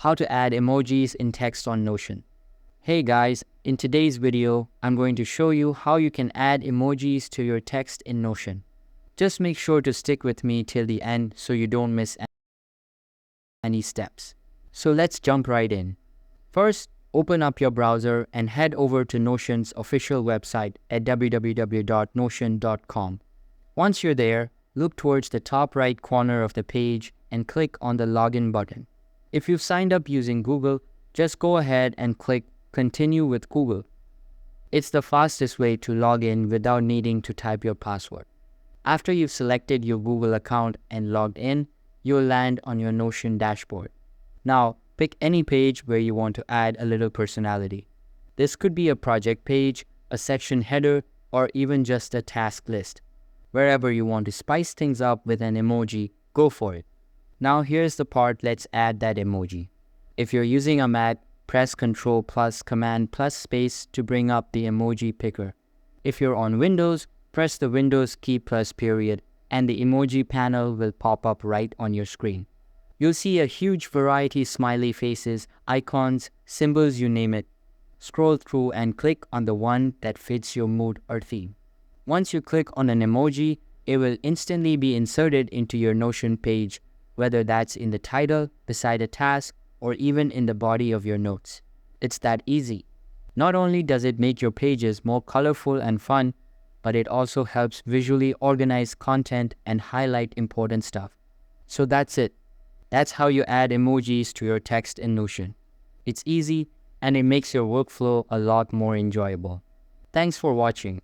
how to add emojis in text on Notion. Hey guys, in today's video, I'm going to show you how you can add emojis to your text in Notion. Just make sure to stick with me till the end so you don't miss any steps. So let's jump right in. First, open up your browser and head over to Notion's official website at www.notion.com. Once you're there, look towards the top right corner of the page and click on the login button. If you've signed up using Google, just go ahead and click Continue with Google. It's the fastest way to log in without needing to type your password. After you've selected your Google account and logged in, you'll land on your Notion dashboard. Now, pick any page where you want to add a little personality. This could be a project page, a section header, or even just a task list. Wherever you want to spice things up with an emoji, go for it. Now here's the part, let's add that emoji. If you're using a Mac, press Ctrl plus Command plus space to bring up the emoji picker. If you're on Windows, press the Windows key plus period and the emoji panel will pop up right on your screen. You'll see a huge variety of smiley faces, icons, symbols, you name it. Scroll through and click on the one that fits your mood or theme. Once you click on an emoji, it will instantly be inserted into your Notion page, whether that's in the title, beside a task, or even in the body of your notes. It's that easy. Not only does it make your pages more colorful and fun, but it also helps visually organize content and highlight important stuff. So that's it. That's how you add emojis to your text in Notion. It's easy and it makes your workflow a lot more enjoyable. Thanks for watching.